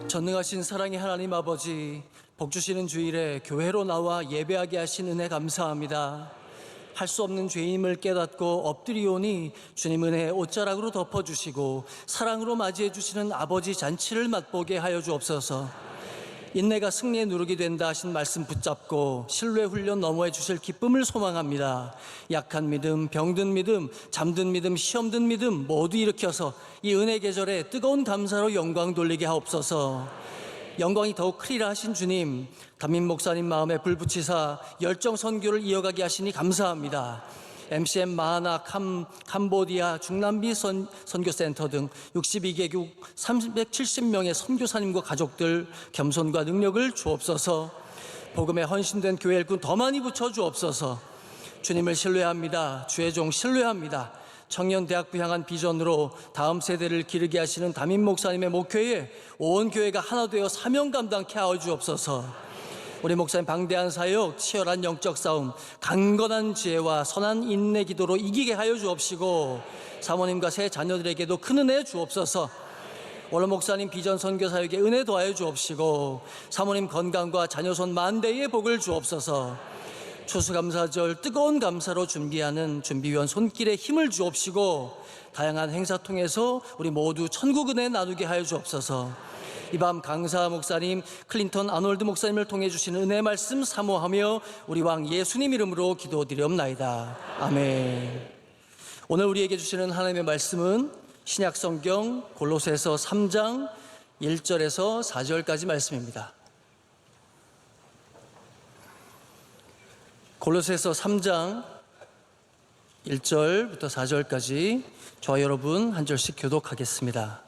전능하신 사랑의 하나님 아버지, 복 주시는 주일에 교회로 나와 예배하게 하신 은혜 감사합니다. 할 수 없는 죄임을 깨닫고 엎드리오니 주님 은혜의 옷자락으로 덮어주시고 사랑으로 맞이해 주시는 아버지 잔치를 맛보게 하여 주옵소서. 인내가 승리의 누룩이 된다 하신 말씀 붙잡고 신뢰 훈련 너머해 주실 기쁨을 소망합니다. 약한 믿음, 병든 믿음, 잠든 믿음, 시험든 믿음 모두 일으켜서 이 은혜 계절에 뜨거운 감사로 영광 돌리게 하옵소서. 영광이 더욱 크리라 하신 주님, 담임 목사님 마음에 불 붙이사 열정 선교를 이어가게 하시니 감사합니다. MCM 마하나, 캄보디아, 중남미 선교센터 등 62개국 370명의 선교사님과 가족들 겸손과 능력을 주옵소서. 복음에 헌신된 교회 일꾼 더 많이 붙여 주옵소서. 주님을 신뢰합니다. 주의 종 신뢰합니다. 청년 대학부 향한 비전으로 다음 세대를 기르게 하시는 담임 목사님의 목회에 온 교회가 하나 되어 사명 감당케 하여 주옵소서. 우리 목사님 방대한 사역, 치열한 영적 싸움, 강건한 지혜와 선한 인내 기도로 이기게 하여 주옵시고 사모님과 새 자녀들에게도 큰 은혜 주옵소서. 원로 목사님 비전 선교 사역에 은혜 더하여 주옵시고 사모님 건강과 자녀 손 만대의 복을 주옵소서. 추수감사절 뜨거운 감사로 준비하는 준비위원 손길에 힘을 주옵시고 다양한 행사 통해서 우리 모두 천국 은혜 나누게 하여 주옵소서. 이 밤 강사 목사님, 클린턴 아놀드 목사님을 통해 주시는 은혜 말씀 사모하며 우리 왕 예수님 이름으로 기도드리옵나이다. 아멘. 오늘 우리에게 주시는 하나님의 말씀은 신약 성경 골로새서 3장 1절에서 4절까지 말씀입니다. 골로새서 3장 1절부터 4절까지 저와 여러분 한 절씩 교독하겠습니다.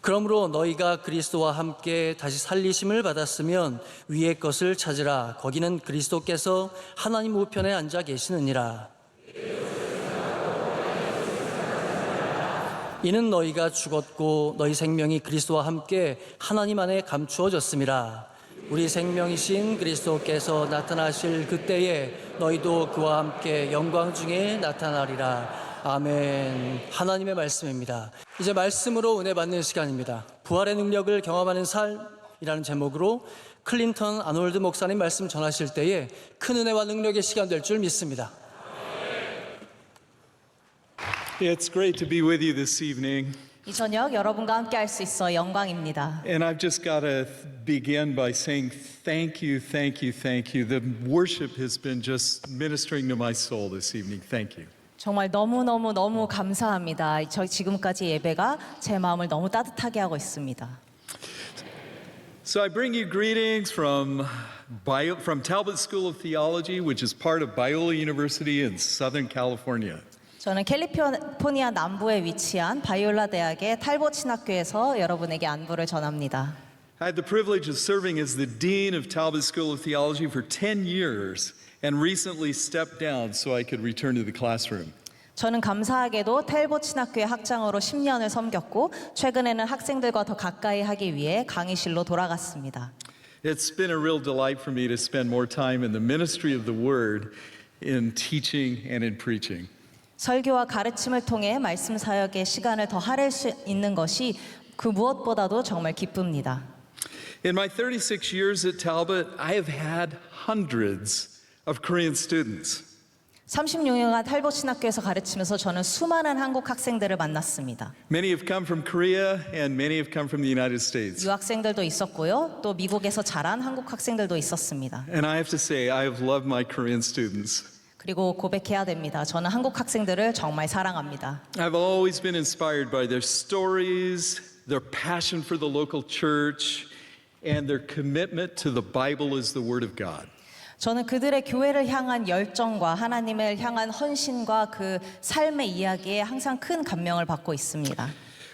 그러므로 너희가 그리스도와 함께 다시 살리심을 받았으면 위의 것을 찾으라. 거기는 그리스도께서 하나님 우편에 앉아 계시느니라. 이는 너희가 죽었고 너희 생명이 그리스도와 함께 하나님 안에 감추어졌음이라. 우리 생명이신 그리스도께서 나타나실 그때에 너희도 그와 함께 영광 중에 나타나리라. 아멘. 하나님의 말씀입니다. 이제 말씀으로 은혜 받는 시간입니다. 부활의 능력을 경험하는 삶이라는 제목으로 클린턴 아놀드 목사님 말씀 전하실 때에 큰 은혜와 능력의 시간 될 줄 믿습니다. It's great to be with you this evening. 이 저녁 여러분과 함께 할 수 있어 영광입니다. And I've just got to begin by saying thank you, thank you, thank you. The worship has been just ministering to my soul this evening. Thank you. 정말 너무 감사합니다. 저희 지금까지 예배가 제 마음을 너무 따뜻하게 하고 있습니다. So I bring you greetings from Talbot School of Theology, which is part of Biola University in Southern California. 저는 캘리포니아 남부에 위치한 바이올라 대학의 탈봇 신학교에서 여러분에게 안부를 전합니다. I had the privilege of serving as the dean of Talbot School of Theology for 10 years and recently stepped down so I could return to the classroom. 저는 감사하게도 탈봇 신학교의 학장으로 10년을 섬겼고 최근에는 학생들과 더 가까이 하기 위해 강의실로 돌아갔습니다. It's been a real delight for me to spend more time in the ministry of the word in teaching and in preaching. 설교와 가르침을 통해 말씀 사역의 시간을 더 할애할 수 있는 것이 그 무엇보다도 정말 기쁩니다. In my 36 years at Talbot, I have had hundreds of Korean students. 36년간 탈봇 신학교에서 가르치면서 저는 수많은 한국 학생들을 만났습니다. Many have come from Korea and many have come from the United States. 유학생들도 있었고요. 또 미국에서 자란 한국 학생들도 있었습니다. And I have to say, I have loved my Korean students. 그리고 고백해야 됩니다. 저는 한국 학생들을 정말 사랑합니다. I've always been inspired by their stories, their passion for the local church, and their commitment to the Bible as the Word of God. 저는 그들의 교회를 향한 열정과 하나님을 향한 헌신과 그 삶의 이야기에 항상 큰 감명을 받고 있습니다.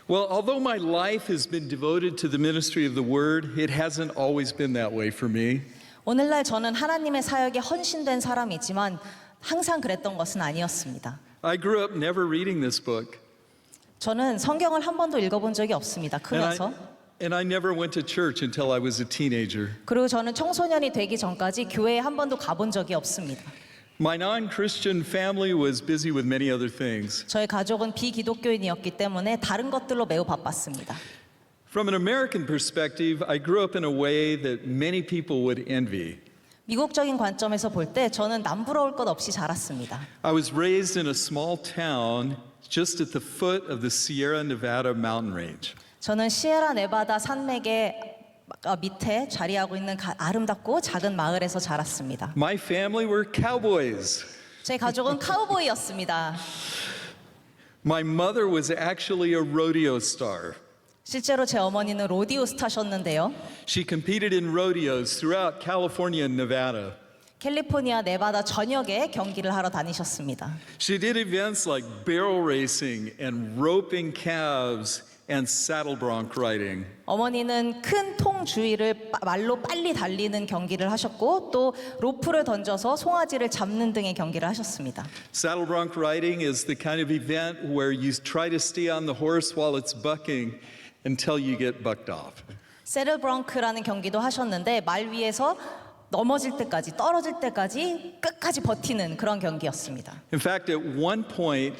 Well, although my life has been devoted to the ministry of the Word, it hasn't always been that way for me. 오늘날 저는 하나님의 사역에 헌신된 사람이지만 항상 그랬던 것은 아니었습니다. I grew up never reading this book. 저는 성경을 한 번도 읽어본 적이 없습니다. 크면서. And I never went to church until I was a teenager. 그리고 저는 청소년이 되기 전까지 교회에 한 번도 가본 적이 없습니다. My non-Christian family was busy with many other things. 저희 가족은 비기독교인이었기 때문에 다른 것들로 매우 바빴습니다. From an American perspective, I grew up in a way that many people would envy. 미국적인 관점에서 볼 때 저는 남부러울 것 없이 자랐습니다. I was raised in a small town just at the foot of the Sierra Nevada mountain range. 저는 시에라 네바다 산맥의 밑에 자리하고 있는 아름답고 작은 마을에서 자랐습니다. My family were cowboys. 제 가족은 카우보이였습니다. My mother was actually a rodeo star. 실제로 제 어머니는 로디오 스타셨는데요. She competed in rodeos throughout California and Nevada. 캘리포니아 네바다 전역에 경기를 하러 다니셨습니다. She did events like barrel racing and roping calves and saddle bronc riding. 어머니는 큰 통 주위를 말로 빨리 달리는 경기를 하셨고 또 로프를 던져서 송아지를 잡는 등의 경기를 하셨습니다. Saddle bronc riding is the kind of event where you try to stay on the horse while it's bucking until you get bucked off. 세들 브렁크라는 경기도 하셨는데 말 위에서 넘어질 때까지 떨어질 때까지 끝까지 버티는 그런 경기였습니다. In fact, at one point,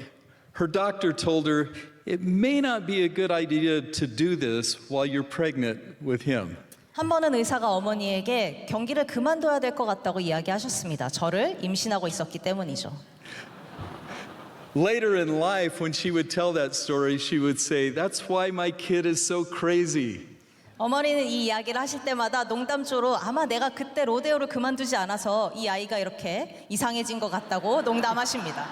her doctor told her it may not be a good idea to do this while you're pregnant with him. 한 번은 의사가 어머니에게 경기를 그만둬야 될 것 같다고 이야기하셨습니다. 저를 임신하고 있었기 때문이죠. Later in life, when she would tell that story, she would say, "That's why my kid is so crazy." 어머니는 이 이야기를 하실 때마다 농담조로 아마 내가 그때 로데오를 그만두지 않아서 이 아이가 이렇게 이상해진 것 같다고 농담하십니다.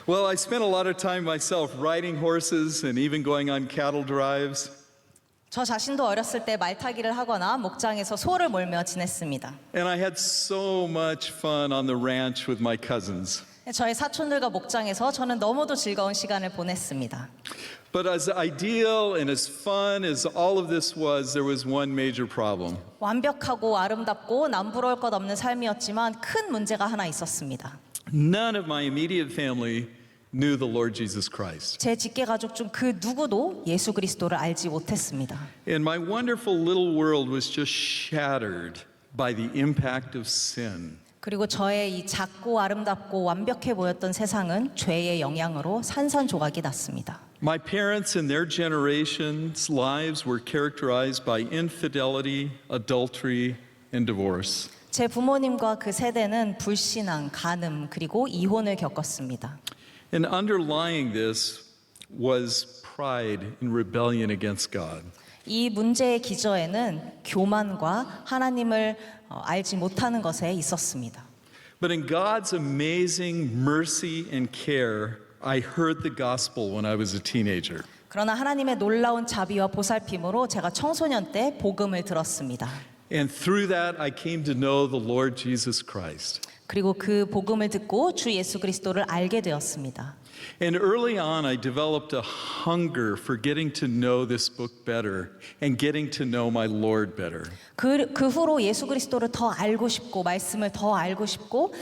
Well, I spent a lot of time myself riding horses and even going on cattle drives. 저 자신도 어렸을 때 말타기를 하거나 목장에서 소를 몰며 지냈습니다. And I had so much fun on the ranch with my cousins. 저의 사촌들과 목장에서 저는 너무도 즐거운 시간을 보냈습니다. But as ideal and as fun as all of this was, there was one major problem. 완벽하고 아름답고 남부러울 것 없는 삶이었지만 큰 문제가 하나 있었습니다. None of my immediate family knew the Lord Jesus Christ. 제 직계 가족 중 그 누구도 예수 그리스도를 알지 못했습니다. And my wonderful little world was just shattered by the impact of sin. 그리고 저의 이 작고 아름답고 완벽해 보였던 세상은 죄의 영향으로 산산조각이 났습니다. My parents and their generation's lives were characterized by infidelity, adultery, and divorce. 제 부모님과 그 세대는 불신앙, 간음, 그리고 이혼을 겪었습니다. And underlying this was pride and rebellion against God. 이 문제의 기저에는 교만과 하나님을 알지 못하는 것에 있었습니다. But in God's amazing mercy and care, I heard the gospel when I was a teenager. 그러나 하나님의 놀라운 자비와 보살핌으로 제가 청소년 때 복음을 들었습니다. And through that, I came to know the Lord Jesus Christ. 그리고 그 복음을 듣고 주 예수 그리스도를 알게 되었습니다. And early on, I developed a hunger for getting to know this book better and getting to know my Lord better. 그 후로 예수 그리스도를 더 알고 싶고 말씀을 더 알고 싶고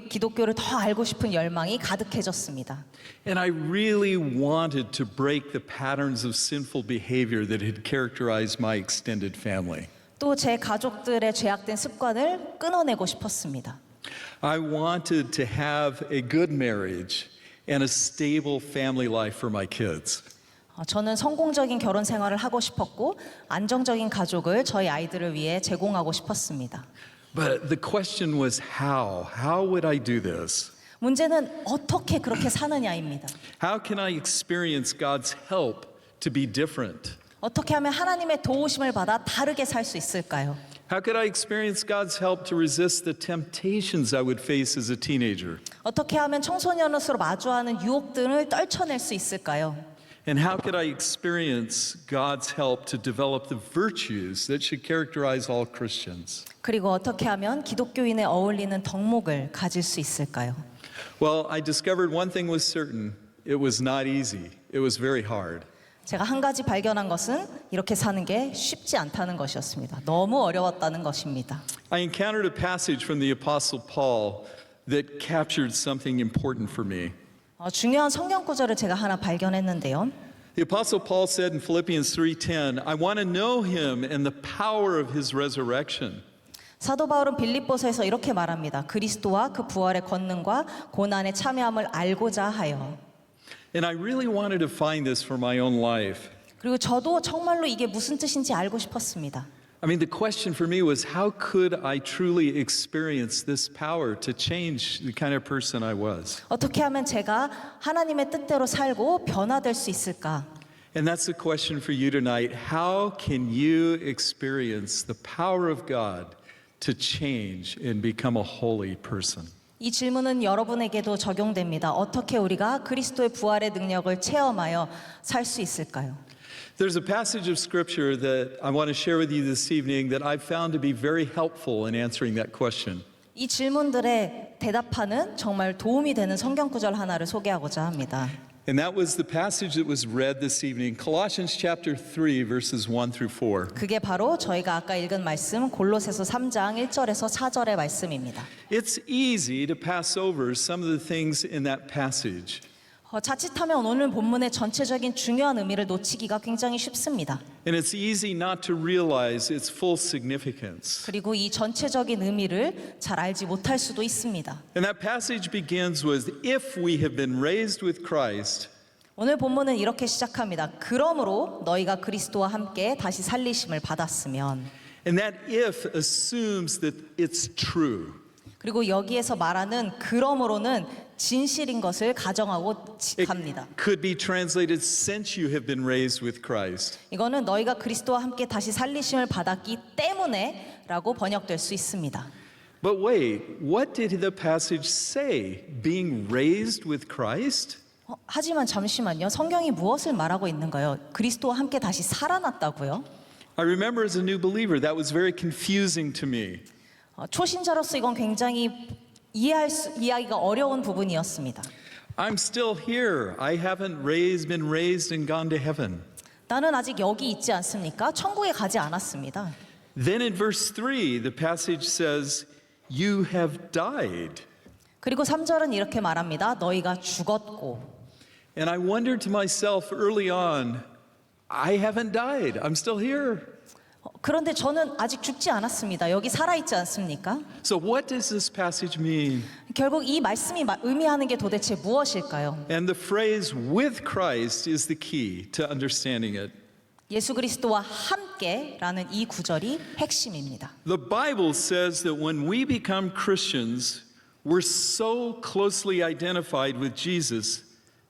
기독교를 더 알고 싶은 열망이 가득해졌습니다. And I really wanted to break the patterns of sinful behavior that had characterized my extended family. 또 제 가족들의 죄악된 습관을 끊어내고 싶었습니다. I wanted to have a good marriage and a stable family life for my kids. 저는 성공적인 결혼 생활을 하고 싶었고 안정적인 가족을 저희 아이들을 위해 제공하고 싶었습니다. But the question was how? How would I do this? 문제는 어떻게 그렇게 사느냐입니다. How can I experience God's help to be different? 어떻게 하면 하나님의 도우심을 받아 다르게 살 수 있을까요? How could I experience God's help to resist the temptations I would face as a teenager? 어떻게 하면 청소년으로서 마주하는 유혹들을 떨쳐낼 수 있을까요? And how could I experience God's help to develop the virtues that should characterize all Christians? 그리고 어떻게 하면 기독교인에 어울리는 덕목을 가질 수 있을까요? Well, I discovered one thing was certain. It was not easy. It was very hard. 제가 한 가지 발견한 것은 이렇게 사는 게 쉽지 않다는 것이었습니다. 너무 어려웠다는 것입니다. I encountered a passage from the Apostle Paul that captured something important for me. 중요한 성경 구절을 제가 하나 발견했는데요. The Apostle Paul said in Philippians 3:10, I want to know him and the power of his resurrection. 사도 바울은 빌립보서에서 이렇게 말합니다. 그리스도와 그 부활의 권능과 고난의 참여함을 알고자 하여. And I really wanted to find this for my own life. 그리고 저도 정말로 이게 무슨 뜻인지 알고 싶었습니다. I mean, the question for me was, how could I truly experience this power to change the kind of person I was? 어떻게 하면 제가 하나님의 뜻대로 살고 변화될 수 있을까? And that's the question for you tonight. How can you experience the power of God to change and become a holy person? 이 질문은 여러분에게도 적용됩니다. 어떻게 우리가 그리스도의 부활의 능력을 체험하여 살 수 있을까요? There's a passage of scripture that I want to share with you this evening that I've found to be very helpful in answering that question. 이 질문들에 대답하는 정말 도움이 되는 성경 구절 하나를 소개하고자 합니다. And that was the passage that was read this evening, Colossians chapter 3 verses 1 through 4. 그게 바로 저희가 아까 읽은 말씀 골로새서 3장 1절에서 4절의 말씀입니다. It's easy to pass over some of the things in that passage. 자칫하면 오늘 본문의 전체적인 중요한 의미를 놓치기가 굉장히 쉽습니다. And it's easy not to realize its full significance. 그리고 이 전체적인 의미를 잘 알지 못할 수도 있습니다. And that passage begins with, if we have been raised with Christ, 오늘 본문은 이렇게 시작합니다. 그러므로 너희가 그리스도와 함께 다시 살리심을 받았으면. and that if assumes that it's true. 그리고 여기에서 말하는 그러므로는 진실인 것을 가정하고 It 갑니다. could be translated, since you have been raised with Christ. 이거는 너희가 그리스도와 함께 다시 살리심을 받았기 때문에라고 번역될 수 있습니다. But wait, what did the passage say? Being raised with Christ? 하지만 잠시만요. 성경이 무엇을 말하고 있는가요? 그리스도와 함께 다시 살아났다고요? I remember as a new believer, that was very confusing to me. 초신자로서 이건 굉장히 이해하기가 어려운 부분이었습니다. I'm still here. I haven't been raised and gone to heaven. 나는 아직 여기 있지 않습니까? 천국에 가지 않았습니다. Then in verse 3, the passage says, you have died. 그리고 3절은 이렇게 말합니다. 너희가 죽었고. And I wondered to myself early on, I haven't died. I'm still here. 그런데 저는 아직 죽지 않았습니다. 여기 살아있지 않습니까? So what does this passage mean? 결국 이 말씀이 의미하는 게 도대체 무엇일까요? And the phrase with Christ is the key to understanding it. 예수 그리스도와 함께라는 이 구절이 핵심입니다. The Bible says that when we become Christians, we're so closely identified with Jesus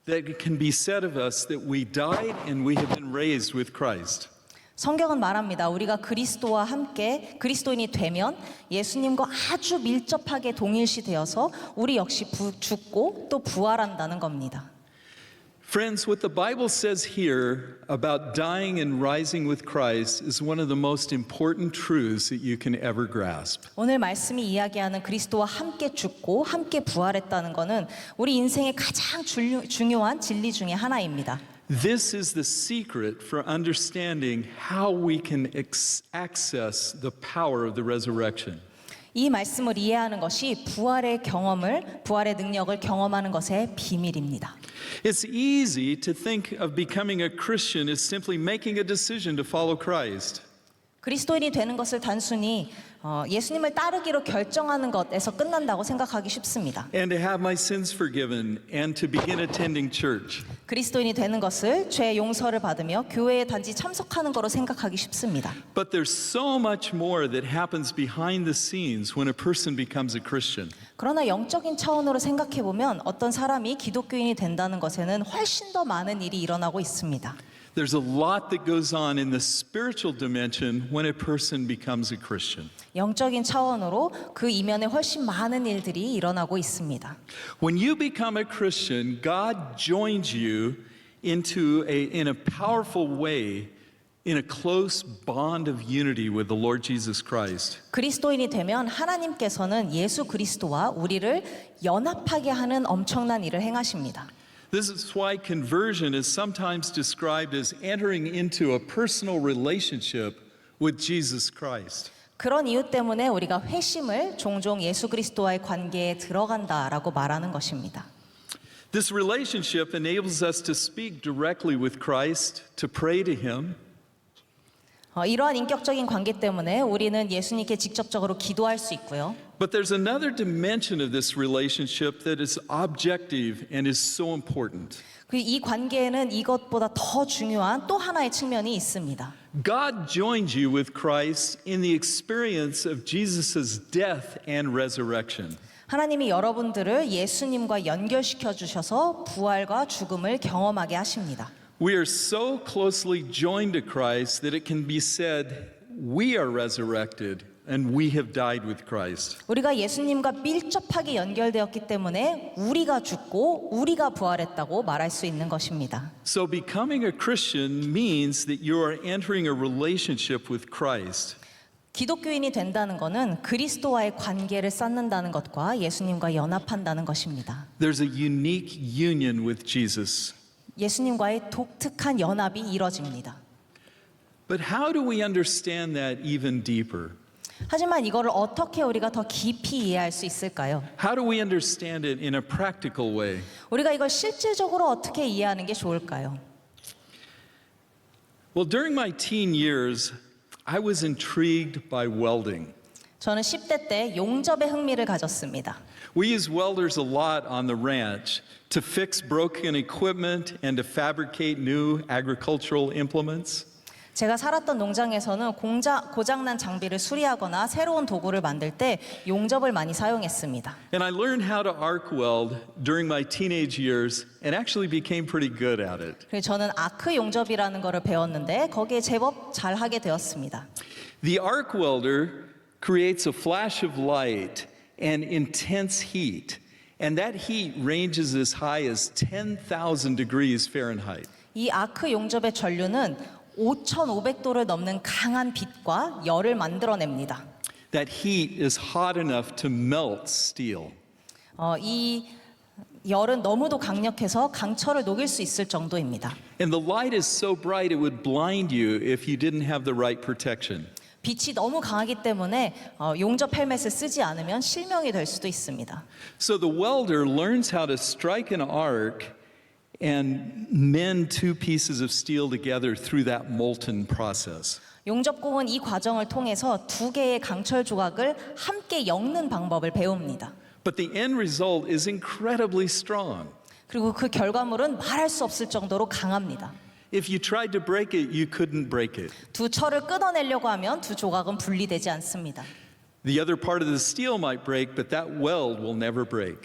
that it can be said of us that we died and we have been raised with Christ. 성경은 말합니다. 우리가 그리스도와 함께 그리스도인이 되면 예수님과 아주 밀접하게 동일시되어서 우리 역시 죽고 또 부활한다는 겁니다. Friends, what the Bible says here about dying and rising with Christ is one of the most important truths that you can ever grasp. 오늘 말씀이 이야기하는 그리스도와 함께 죽고 함께 부활했다는 것은 우리 인생의 가장 중요한 진리 중에 하나입니다. This is the secret for understanding how we can access the power of the resurrection. 이 말씀을 이해하는 것이 부활의 능력을 경험하는 것의 비밀입니다. It's easy to think of becoming a Christian as simply making a decision to follow Christ. 그리스도인이 되는 것을 단순히 예수님을 따르기로 결정하는 것에서 끝난다고 생각하기 쉽습니다. And to have my sins forgiven and to begin attending church. 그리스도인이 되는 것을 죄 용서를 받으며 교회에 단지 참석하는 거로 생각하기 쉽습니다. But there's so much more that happens behind the scenes when a person becomes a Christian. 그러나 영적인 차원으로 생각해 보면 어떤 사람이 기독교인이 된다는 것에는 훨씬 더 많은 일이 일어나고 있습니다. There's a lot that goes on in the spiritual dimension when a person becomes a Christian. 영적인 차원으로 그 이면에 훨씬 많은 일들이 일어나고 있습니다. When you become a Christian, God joins you in a powerful way in a close bond of unity with the Lord Jesus Christ. 그리스도인이 되면 하나님께서는 예수 그리스도와 우리를 연합하게 하는 엄청난 일을 행하십니다. This is why conversion is sometimes described as entering into a personal relationship with Jesus Christ. 그런 이유 때문에 우리가 회심을 종종 예수 그리스도와의 관계에 들어간다라고 말하는 것입니다. This relationship enables us to speak directly with Christ, to pray to Him. 이러한 인격적인 관계 때문에 우리는 예수님께 직접적으로 기도할 수 있고요. But there's another dimension of this relationship that is objective and is so important. 이 관계에는 이것보다 더 중요한 또 하나의 측면이 있습니다. God joined you with Christ in the experience of Jesus' death and resurrection. 하나님이 여러분들을 예수님과 연결시켜 주셔서 부활과 죽음을 경험하게 하십니다. We are so closely joined to Christ that it can be said, we are resurrected and we have died with Christ. 우리가 예수님과 밀접하게 연결되었기 때문에 우리가 죽고 우리가 부활했다고 말할 수 있는 것입니다. So becoming a Christian means that you are entering a relationship with Christ. 기독교인이 된다는 것은 그리스도와의 관계를 쌓는다는 것과 예수님과 연합한다는 것입니다. There's a unique union with Jesus. 예수님과의 독특한 연합이 이뤄집니다. But how do we understand that even deeper? 하지만 이거를 어떻게 우리가 더 깊이 이해할 수 있을까요? How do we understand it in a practical way? 우리가 이걸 실질적으로 어떻게 이해하는 게 좋을까요? Well, during my teen years, I was intrigued by welding. 저는 10대 때 용접에 흥미를 가졌습니다. We use welders a lot on the ranch to fix broken equipment and to fabricate new agricultural implements. 제가 살았던 농장에서는 고장난 장비를 수리하거나 새로운 도구를 만들 때 용접을 많이 사용했습니다. And I learned how to arc weld during my teenage years and actually became pretty good at it. 그래서 저는 아크 용접이라는 거를 배웠는데 거기에 제법 잘하게 되었습니다. The arc welder creates a flash of light and intense heat, and that heat ranges as high as 10,000 degrees Fahrenheit. 이 아크 용접의 전류는 5,500도를 넘는 강한 빛과 열을 만들어냅니다. That heat is hot enough to melt steel. 이 열은 너무도 강력해서 강철을 녹일 수 있을 정도입니다. And the light is so bright it would blind you if you didn't have the right protection. 빛이 너무 강하기 때문에 용접 헬멧을 쓰지 않으면 실명이 될 수도 있습니다. So the welder learns how to strike an arc and mend two pieces of steel together through that molten process. 용접공은 이 과정을 통해서 두 개의 강철 조각을 함께 엮는 방법을 배웁니다. But the end result is incredibly strong. 그리고 그 결과물은 말할 수 없을 정도로 강합니다. If you tried to break it, you couldn't break it. 두 철을 끊어내려고 하면 두 조각은 분리되지 않습니다. The other part of the steel might break, but that weld will never break.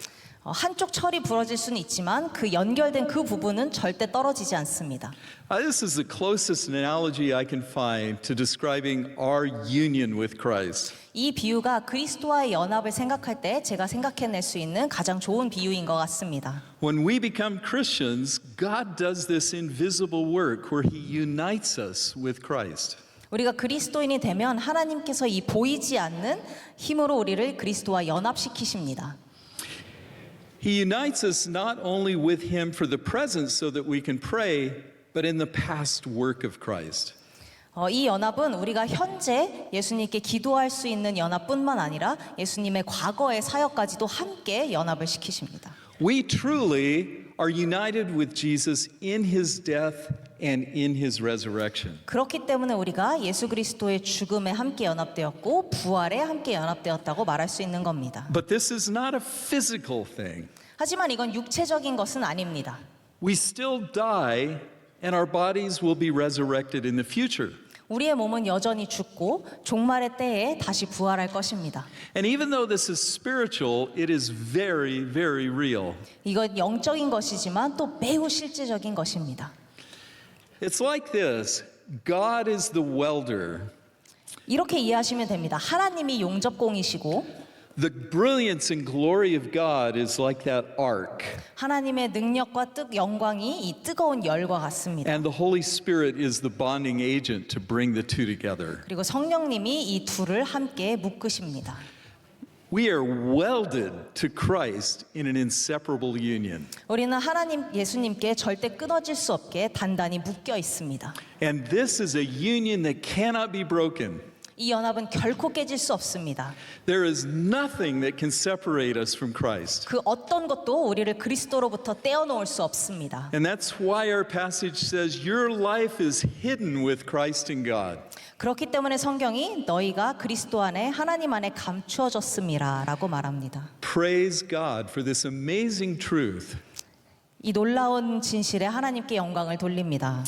한쪽 철이 부러질 수는 있지만 그 연결된 그 부분은 절대 떨어지지 않습니다. This is the closest analogy I can find to describing our union with Christ. 이 비유가 그리스도와의 연합을 생각할 때 제가 생각해낼 수 있는 가장 좋은 비유인 것 같습니다. When we become Christians, God does this invisible work where He unites us with Christ. 우리가 그리스도인이 되면 하나님께서 이 보이지 않는 힘으로 우리를 그리스도와 연합시키십니다. He unites us not only with Him for the present so that we can pray, but in the past work of Christ. 이 연합은 우리가 현재 예수님께 기도할 수 있는 연합뿐만 아니라 예수님의 과거의 사역까지도 함께 연합을 시키십니다. We truly are united with Jesus in His death and in His resurrection. 그렇기 때문에 우리가 예수 그리스도의 죽음에 함께 연합되었고 부활에 함께 연합되었다고 말할 수 있는 겁니다. But this is not a physical thing. 하지만 이건 육체적인 것은 아닙니다. We still die and our bodies will be resurrected in the future. 우리의 몸은 여전히 죽고 종말의 때에 다시 부활할 것입니다. And even though this is spiritual, it is very, very real. 이건 영적인 것이지만 또 매우 실제적인 것입니다. It's like this. God is the welder. 이렇게 이해하시면 됩니다. 하나님이 용접공이시고 The brilliance and glory of God is like that arc. 하나님의 능력과 영광이 이 뜨거운 열과 같습니다. And the Holy Spirit is the bonding agent to bring the two together. 그리고 성령님이 이 둘을 함께 묶으십니다. We are welded to Christ in an inseparable union. 우리는 하나님 예수님께 절대 끊어질 수 없게 단단히 묶여 있습니다. And this is a union that cannot be broken. 이 연합은 결코 깨질 수 없습니다. There is nothing that can separate us from Christ. 그 어떤 것도 우리를 그리스도로부터 떼어놓을 수 없습니다. And that's why our passage says, Your life is hidden with Christ in God. 그렇기 때문에 성경이 너희가 그리스도 안에 하나님 안에 감추어졌음이라 라고 말합니다. Praise God for this amazing truth. 이 놀라운 진실에 하나님께 영광을 돌립니다.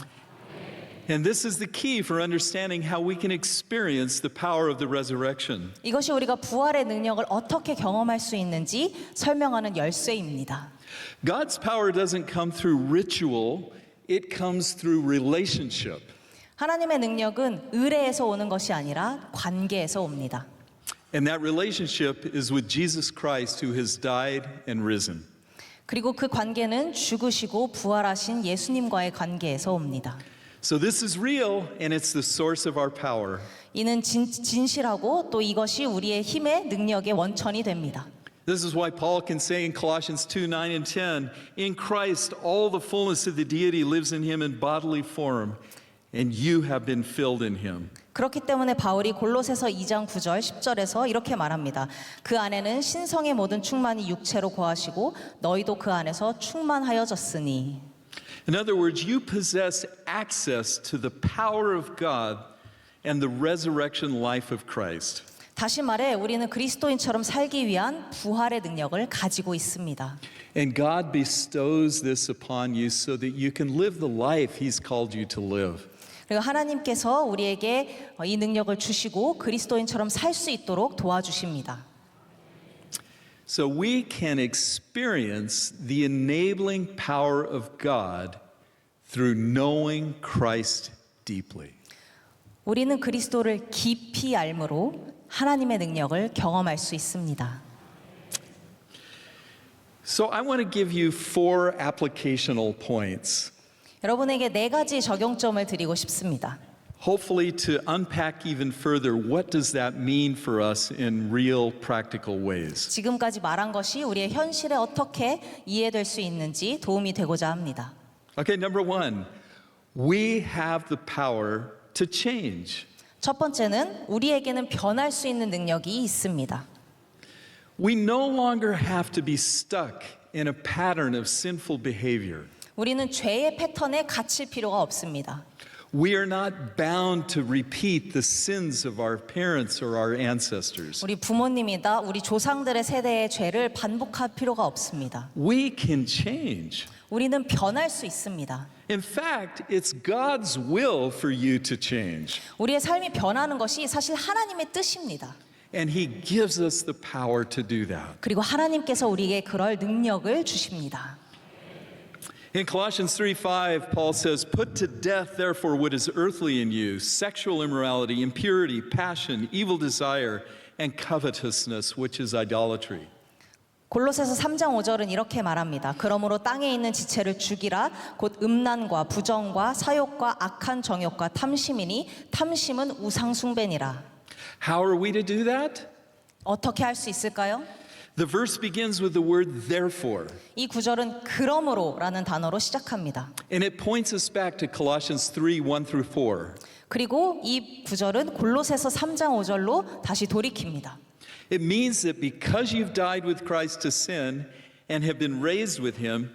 And this is the key for understanding how we can experience the power of the resurrection. 이것이 우리가 부활의 능력을 어떻게 경험할 수 있는지 설명하는 열쇠입니다. God's power doesn't come through ritual, it comes through relationship. 하나님의 능력은 의례에서 오는 것이 아니라 관계에서 옵니다. And that relationship is with Jesus Christ who has died and risen. 그리고 그 관계는 죽으시고 부활하신 예수님과의 관계에서 옵니다. So this is real and it's the source of our power. 이는 진실하고 또 이것이 우리의 힘의 능력의 원천이 됩니다. This is why Paul can say in Colossians 2:9 and 10, in Christ all the fullness of the deity lives in him in bodily form, and you have been filled in him. 그렇기 때문에 바울이 골로새서 2장 9절 10절에서 이렇게 말합니다. 그 안에는 신성의 모든 충만이 육체로 거하시고 너희도 그 안에서 충만하여졌으니. In other words, you possess access to the power of God and the resurrection life of Christ. 다시 말해 우리는 그리스도인처럼 살기 위한 부활의 능력을 가지고 있습니다. And God bestows this upon you so that you can live the life He's called you to live. 그리고 하나님께서 우리에게 이 능력을 주시고 그리스도인처럼 살 수 있도록 도와주십니다. So we can experience the enabling power of God through knowing Christ deeply. 우리는 그리스도를 깊이 알므로 하나님의 능력을 경험할 수 있습니다. So I want to give you 4 applicational points, 여러분에게 4가지 적용점을 드리고 싶습니다. hopefully to unpack even further what does that mean for us in real practical ways. 지금까지 말한 것이 우리의 현실에 어떻게 이해될 수 있는지 도움이 되고자 합니다. Okay, number 1, we have the power to change. 첫 번째는 우리에게는 변할 수 있는 능력이 있습니다. We no longer have to be stuck in a pattern of sinful behavior. 우리는 죄의 패턴에 갇힐 필요가 없습니다. We are not bound to repeat the sins of our parents or our ancestors. 우리 부모님이다 우리 조상들의 세대의 죄를 반복할 필요가 없습니다. We can change. 우리는 변할 수 있습니다. In fact, it's God's will for you to change. 우리의 삶이 변하는 것이 사실 하나님의 뜻입니다. And He gives us the power to do that. 그리고 하나님께서 우리에게 그럴 능력을 주십니다. In Colossians 3:5, Paul says, Put to death, therefore, what is earthly in you sexual immorality, impurity, passion, evil desire, and covetousness, which is idolatry. 골로새서 3장 5절은 이렇게 말합니다. 그러므로 땅에 있는 지체를 죽이라 곧 음란과 부정과 사욕과 악한 정욕과 탐심이니 탐심은 우상 숭배니라. How are we to do that? 어떻게 할 수 있을까요? The verse begins with the word therefore. 이 구절은 그러므로라는 단어로 시작합니다. And it points us back to Colossians 3:1 through 4. 그리고 이 구절은 골로새서 3장 5절로 다시 돌이킵니다. It means that because you've died with Christ to sin and have been raised with Him,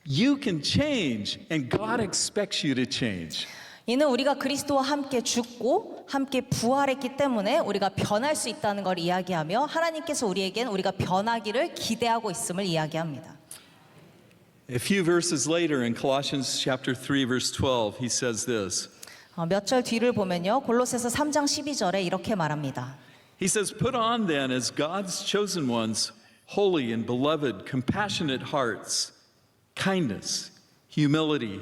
you can change, and God expects you to change. 이는 우리가 그리스도와 함께 죽고 함께 부활했기 때문에 우리가 변할 수 있다는 걸 이야기하며 하나님께서 우리에겐 우리가 변하기를 기대하고 있음을 이야기합니다. A few verses later in Colossians chapter 3 verse 12, he says this. 몇 절 뒤를 보면요. 골로새서 3장 12절에 이렇게 말합니다. He says, Put on then as God's chosen ones, holy and beloved, compassionate hearts, kindness, humility,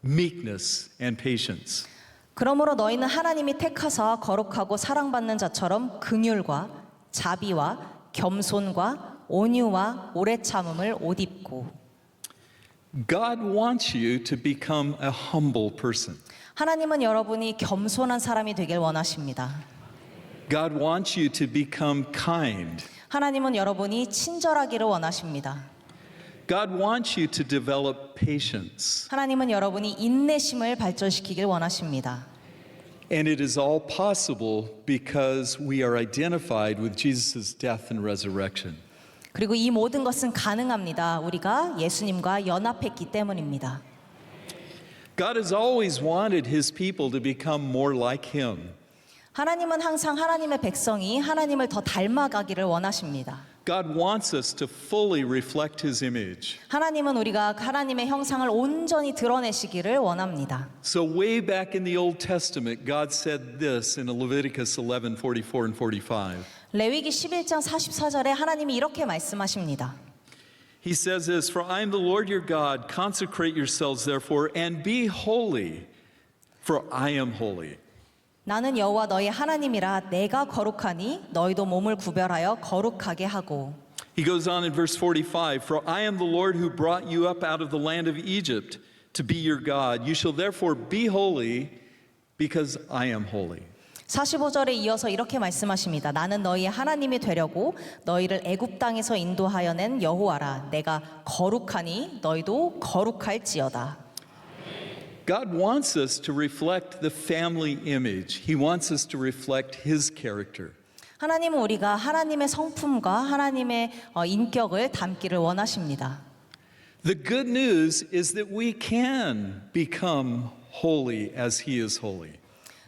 meekness, and patience. 그러므로 너희는 하나님이 택하사 거룩하고 사랑받는 자처럼 긍휼과 자비와 겸손과 온유와 오래 참음을 옷 입고. God wants you to become a humble person. 하나님은 여러분이 겸손한 사람이 되길 원하십니다. God wants you to become kind. 하나님은 여러분이 친절하기를 원하십니다. God wants you to develop patience. 하나님은 여러분이 인내심을 발전시키길 원하십니다. And it is all possible because we are identified with Jesus' death and resurrection. 그리고 이 모든 것은 가능합니다. 우리가 예수님과 연합했기 때문입니다. God has always wanted his people to become more like him. 하나님은 항상 하나님의 백성이 하나님을 더 닮아가기를 원하십니다. God wants us to fully reflect his image. 하나님은 우리가 하나님의 형상을 온전히 드러내시기를 원합니다. So way back in the Old Testament, God said this in Leviticus 11:44 and 45. 레위기 11장 44절에 하나님이 이렇게 말씀하십니다. He says this, "For I am the Lord your God, consecrate yourselves therefore and be holy, for I am holy." 나는 여호와 너희 하나님이라 내가 거룩하니 너희도 몸을 구별하여 거룩하게 하고. He goes on in verse 45, "For I am the Lord who brought you up out of the land of Egypt to be your God. You shall therefore be holy because I am holy." 45절에 이어서 이렇게 말씀하십니다. 나는 너희의 하나님이 되려고 너희를 애굽 땅에서 인도하여 낸 여호와라. 내가 거룩하니 너희도 거룩할지어다. God wants us to reflect the family image. He wants us to reflect his character. 하나님은 우리가 하나님의 성품과 하나님의 인격을 담기를 원하십니다. The good news is that we can become holy as he is holy.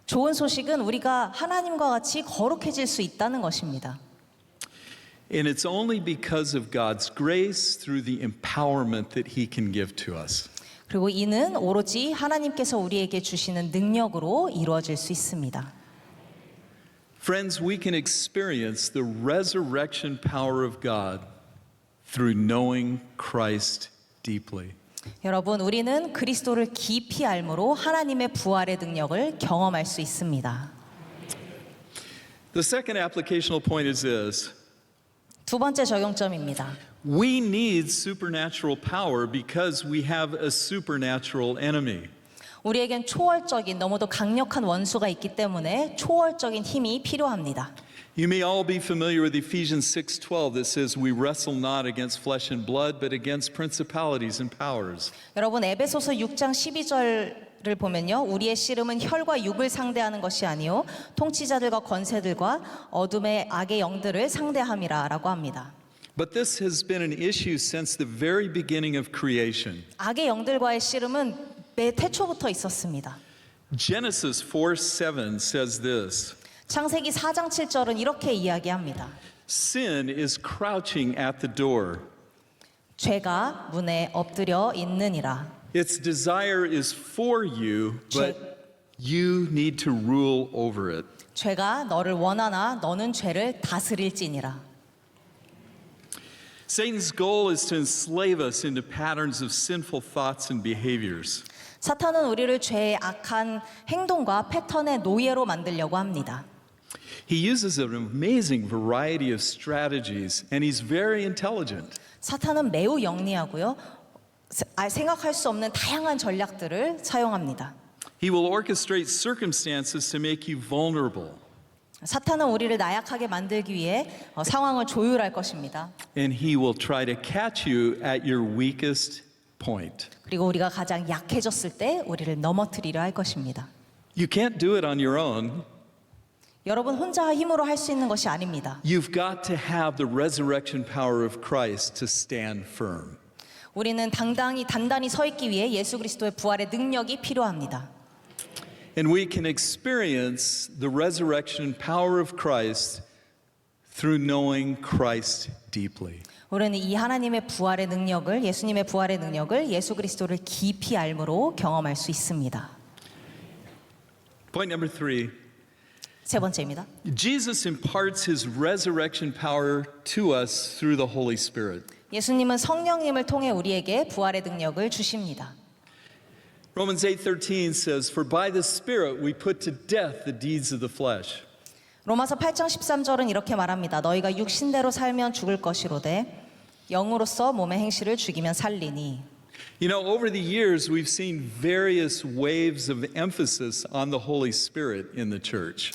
좋은 소식은 우리가 하나님과 같이 거룩해질 수 있다는 것입니다. And it's only because of God's grace through the empowerment that he can give to us. 그리고 이는 오로지 하나님께서 우리에게 주시는 능력으로 이루어질 수 있습니다. Friends, we can experience the resurrection power of God through knowing Christ deeply. 여러분, 우리는 그리스도를 깊이 알므로 하나님의 부활의 능력을 경험할 수 있습니다. The second applicational point is this. 두 번째 적용점입니다. We need supernatural power because we have a supernatural enemy. 우리에겐 초월적인 너무도 강력한 원수가 있기 때문에 초월적인 힘이 필요합니다. You may all be familiar with Ephesians 6:12 that says we wrestle not against flesh and blood but against principalities and powers. 여러분 에베소서 6장 12절을 보면요. 우리의 씨름은 혈과 육을 상대하는 것이 아니요 통치자들과 권세들과 어둠의 악의 영들을 상대함이라라고 합니다. But this has been an issue since the very beginning of creation. 악의 영들과의 씨름은 매 태초부터 있었습니다. Genesis 4:7 says this. 창세기 4장 7절은 이렇게 이야기합니다. Sin is crouching at the door. 죄가 문에 엎드려 있느니라. Its desire is for you, but you need to rule over it. 죄가 너를 원하나 너는 죄를 다스릴지니라. Satan's goal is to enslave us into patterns of sinful thoughts and behaviors. 사탄은 우리를 죄의 악한 행동과 패턴의 노예로 만들려고 합니다. He uses an amazing variety of strategies, and he's very intelligent. 사탄은 매우 영리하고요. 생각할 수 없는 다양한 전략들을 사용합니다. He will orchestrate circumstances to make you vulnerable. 사탄은 우리를 나약하게 만들기 위해 상황을 조율할 것입니다. And he will try to catch you at your weakest point. 그리고 우리가 가장 약해졌을 때 우리를 넘어뜨리려 할 것입니다. You can't do it on your own. 여러분 혼자 힘으로 할 수 있는 것이 아닙니다. You've got to have the resurrection power of Christ to stand firm. 우리는 단단히 서 있기 위해 예수 그리스도의 부활의 능력이 필요합니다. And we can experience the resurrection power of Christ through knowing Christ deeply. 우리는 이 하나님의 부활의 능력을 예수님의 부활의 능력을 예수 그리스도를 깊이 알므로 경험할 수 있습니다. Point number 3. 세 번째입니다. Jesus imparts his resurrection power to us through the Holy Spirit. 예수님은 성령님을 통해 우리에게 부활의 능력을 주십니다. Romans 8:13 says, "For by the Spirit we put to death the deeds of the flesh." 로마서 8장 13절은 이렇게 말합니다. 너희가 육신대로 살면 죽을 것이로되 영으로서 몸의 행실을 죽이면 살리니. You know, over the years we've seen various waves of emphasis on the Holy Spirit in the church.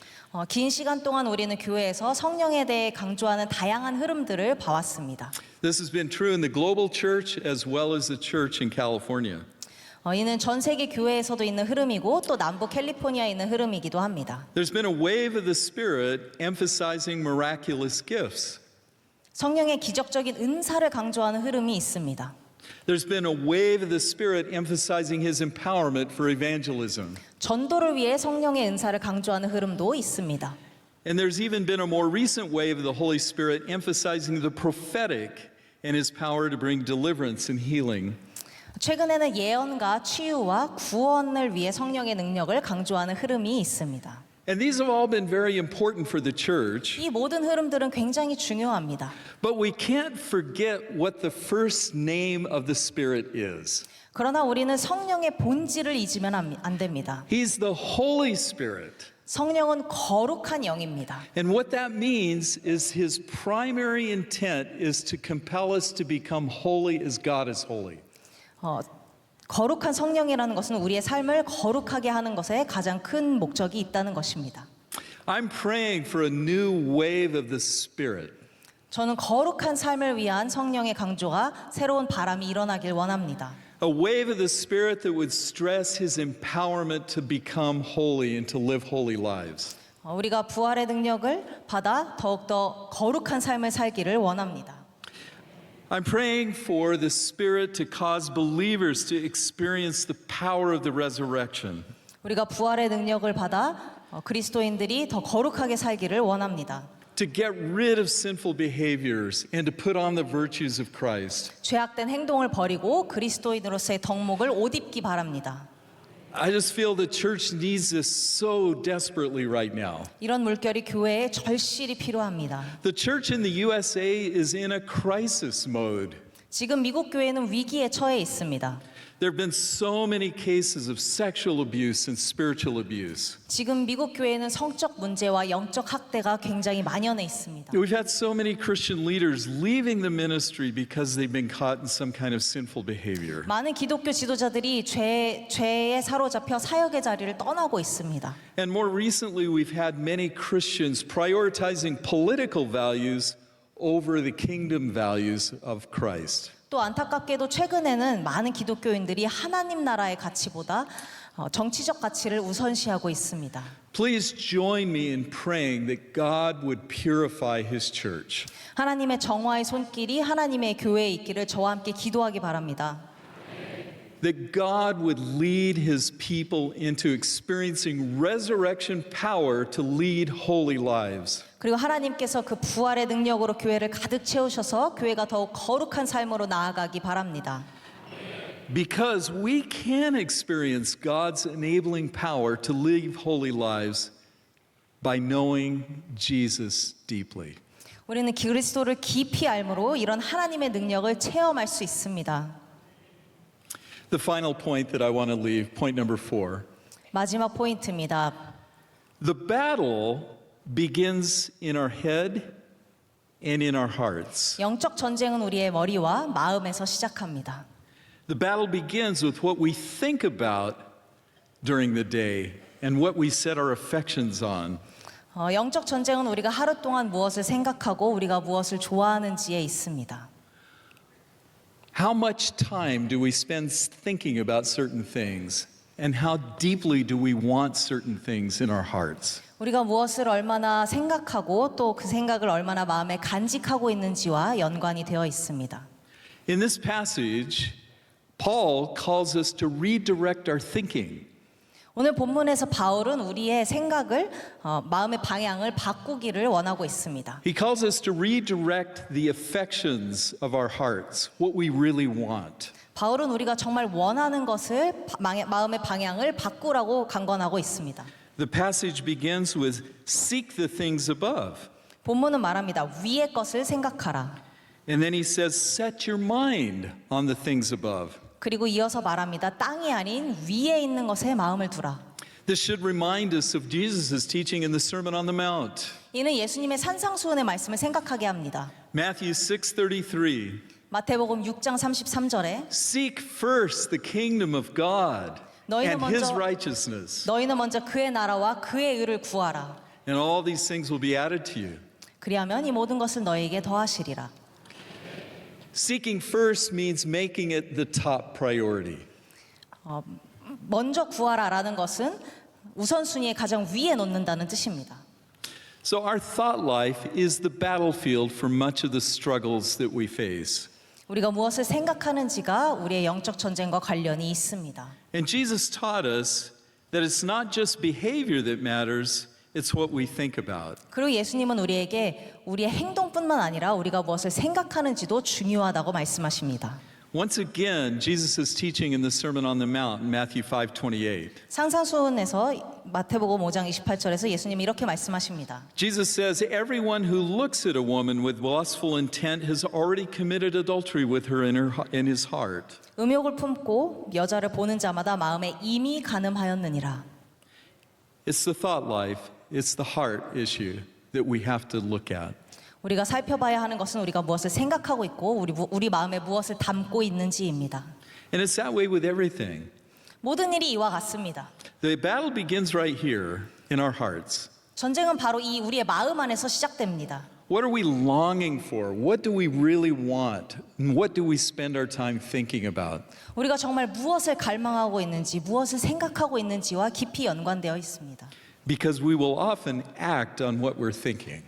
긴 시간 동안 우리는 교회에서 성령에 대해 강조하는 다양한 흐름들을 봐왔습니다. This has been true in the global church as well as the church in California. 이는 전 세계 교회에서도 있는 흐름이고 또 남부 캘리포니아에 있는 흐름이기도 합니다. There's been a wave of the Spirit emphasizing miraculous gifts. 성령의 기적적인 은사를 강조하는 흐름이 있습니다. There's been a wave of the Spirit emphasizing his empowerment for evangelism. 전도를 위해 성령의 은사를 강조하는 흐름도 있습니다. And there's even been a more recent wave of the Holy Spirit emphasizing the prophetic and his power to bring deliverance and healing. 최근에는 예언과 치유와 구원을 위해 성령의 능력을 강조하는 흐름이 있습니다. And these have all been very important for the church. 이 모든 흐름들은 굉장히 중요합니다. But we can't forget what the first name of the Spirit is. 그러나 우리는 성령의 본질을 잊으면 안 됩니다. He's the Holy Spirit. 성령은 거룩한 영입니다. And what that means is his primary intent is to compel us to become holy as God is holy. 거룩한 성령이라는 것은 우리의 삶을 거룩하게 하는 것에 가장 큰 목적이 있다는 것입니다. I'm praying for a new wave of the Spirit. 저는 거룩한 삶을 위한 성령의 강조가 새로운 바람이 일어나길 원합니다. A wave of the Spirit that would stress his empowerment to become holy and to live holy lives. 우리가 부활의 능력을 받아 더욱더 거룩한 삶을 살기를 원합니다. I'm praying for the Spirit to cause believers to experience the power of the resurrection. 우리가 부활의 능력을 받아 그리스도인들이 더 거룩하게 살기를 원합니다. To get rid of sinful behaviors and to put on the virtues of Christ. 죄악된 행동을 버리고 그리스도인으로서의 덕목을 옷 입기 바랍니다. I just feel the church needs this so desperately right now. 이런 물결이 교회에 절실히 필요합니다. The church in the USA is in a crisis mode. 지금 미국 교회는 위기에 처해 있습니다. There have been so many cases of sexual abuse and spiritual abuse. 지금 미국 교회는 성적 문제와 영적 학대가 굉장히 만연해 있습니다. We've had so many Christian leaders leaving the ministry because they've been caught in some kind of sinful behavior. 많은 기독교 지도자들이 죄에 사로잡혀 사역의 자리를 떠나고 있습니다. And more recently, we've had many Christians prioritizing political values over the kingdom values of Christ. 또 안타깝게도 최근에는 많은 기독교인들이 하나님 나라의 가치보다 정치적 가치를 우선시하고 있습니다. Please join me in praying that God would purify His church. 하나님의 정화의 손길이 하나님의 교회에 있기를 저와 함께 기도하기 바랍니다. That God would lead His people into experiencing resurrection power to lead holy lives. 그리고 하나님께서 그 부활의 능력으로 교회를 가득 채우셔서 교회가 더욱 거룩한 삶으로 나아가기 바랍니다. Because we can experience God's enabling power to live holy lives by knowing Jesus deeply. 우리는 그리스도를 깊이 알므로 이런 하나님의 능력을 체험할 수 있습니다. The final point that I want to leave, point number 4. 마지막 포인트입니다. The battle begins in our head and in our hearts. 영적 전쟁은 우리의 머리와 마음에서 시작합니다. The battle begins with what we think about during the day and what we set our affections on. 영적 전쟁은 우리가 하루 동안 무엇을 생각하고 우리가 무엇을 좋아하는지에 있습니다. How much time do we spend thinking about certain things? And how deeply do we want certain things in our hearts? 우리가 무엇을 얼마나 생각하고 또 그 생각을 얼마나 마음에 간직하고 있는지와 연관이 되어 있습니다. In this passage, Paul calls us to redirect our thinking. 오늘 본문에서 바울은 우리의 생각을 마음의 방향을 바꾸기를 원하고 있습니다. He calls us to redirect the affections of our hearts, what we really want. 바울은 우리가 정말 원하는 것을 마음의 방향을 바꾸라고 강권하고 있습니다. The passage begins with seek the things above. 본문은 말합니다. 위의 것을 생각하라. And then he says set your mind on the things above. 그리고 이어서 말합니다. 땅이 아닌 위에 있는 것에 마음을 두라. This should remind us of Jesus' teaching in the Sermon on the Mount. 이는 예수님의 산상수훈의 말씀을 생각하게 합니다. Matthew 6:33. 마태복음 6장 33절에 Seek first the kingdom of God 너희는 and his 먼저- righteousness, 너희는 먼저 그의 나라와 그의 의를 구하라. and all these things will be added to you. 그리하면 이 모든 것을 너희에게 더하시리라. Seeking first means making it the top priority. 먼저 구하라라는 것은 우선순위에 가장 위에 놓는다는 뜻입니다. So our thought life is the battlefield for much of the struggles that we face. 우리가 무엇을 생각하는지가 우리의 영적 전쟁과 관련이 있습니다. And Jesus taught us that it's not just behavior that matters, it's what we think about. 그리고 예수님은 우리에게 우리의 행동뿐만 아니라 우리가 무엇을 생각하는지도 중요하다고 말씀하십니다. Once again, Jesus is teaching in the Sermon on the Mount, Matthew 5:28. 상상수훈에서 마태복음 5장 28절에서 예수님이 이렇게 말씀하십니다. Jesus says, "Everyone who looks at a woman with lustful intent has already committed adultery with her in his heart." 음욕을 품고 여자를 보는 자마다 마음에 이미 간음하였느니라. It's the thought life, it's the heart issue that we have to look at. 우리가 살펴봐야 하는 것은 우리가 무엇을 생각하고 있고 우리 마음에 무엇을 담고 있는지입니다. And it's that way with everything. 모든 일이 이와 같습니다. The battle begins right here in our hearts. 전쟁은 바로 이 우리의 마음 안에서 시작됩니다. What are we longing for? What do we really want? And what do we spend our time thinking about? 우리가 정말 무엇을 갈망하고 있는지, 무엇을 생각하고 있는지와 깊이 연관되어 있습니다. Because we will often act on what we're thinking.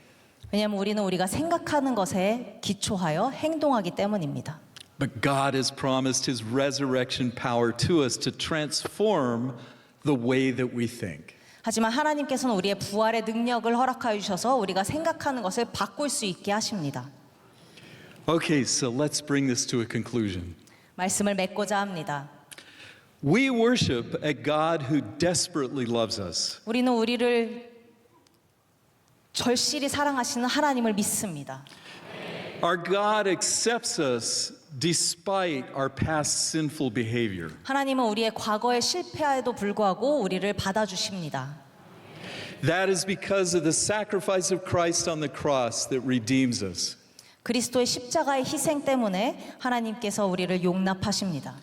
왜냐하면 우리는 우리가 생각하는 것에 기초하여 행동하기 때문입니다. But God has promised His resurrection power to us to transform the way that we think. 하지만 하나님께서는 우리의 부활의 능력을 허락하여 주셔서 우리가 생각하는 것을 바꿀 수 있게 하십니다. Okay, so let's bring this to a conclusion. 말씀을 맺고자 합니다. We worship a God who desperately loves us. 우리는 우리를 절실히 사랑하시는 하나님을 믿습니다. Our God accepts us despite our past sinful behavior. 하나님은 우리의 과거의 실패에도 불구하고 우리를 받아주십니다. That is because of the sacrifice of Christ on the cross that redeems us. 그리스도의 십자가의 희생 때문에 하나님께서 우리를 용납하십니다.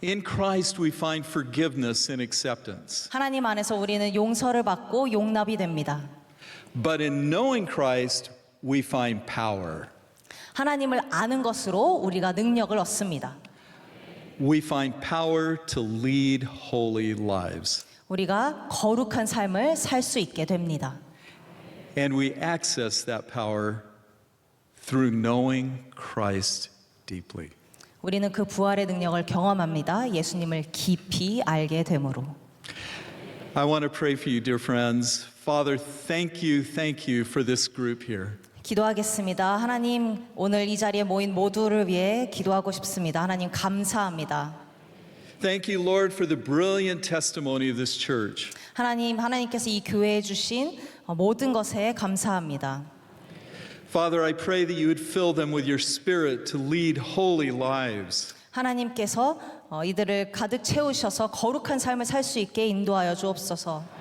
In Christ we find forgiveness and acceptance. 하나님 안에서 우리는 용서를 받고 용납이 됩니다. But in knowing Christ we find power. 하나님을 아는 것으로 우리가 능력을 얻습니다. We find power to lead holy lives. 우리가 거룩한 삶을 살 수 있게 됩니다. And we access that power through knowing Christ deeply. 우리는 그 부활의 능력을 경험합니다. 예수님을 깊이 알게 되므로. I want to pray for you, dear friends. Father, thank you for this group here. 기도하겠습니다. 하나님, 오늘 이 자리에 모인 모두를 위해 기도하고 싶습니다. 하나님 감사합니다. Thank you, Lord, for the brilliant testimony of this church. 하나님께서 이 교회에 주신 모든 것에 감사합니다. Father, I pray that you would fill them with your spirit to lead holy lives. 하나님께서 이들을 가득 채우셔서 거룩한 삶을 살 수 있게 인도하여 주옵소서.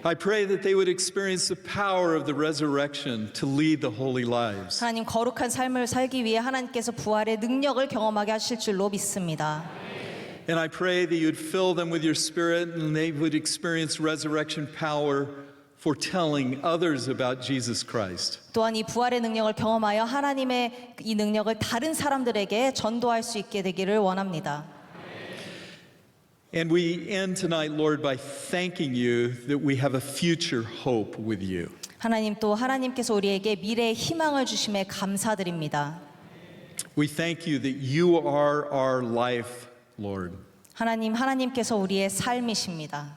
I pray that they would experience the power of the resurrection to lead the holy lives. 하나님 거룩한 삶을 살기 위해 하나님께서 부활의 능력을 경험하게 하실 줄로 믿습니다. And I pray that you would fill them with your spirit and they would experience resurrection power for telling others about Jesus Christ. 또한 이 부활의 능력을 경험하여 하나님의 이 능력을 다른 사람들에게 전도할 수 있게 되기를 원합니다. And we end tonight, Lord, by thanking you that we have a future hope with you. 하나님 또 하나님께서 우리에게 미래의 희망을 주심에 감사드립니다. We thank you that you are our life, Lord, 하나님께서 우리의 삶이십니다.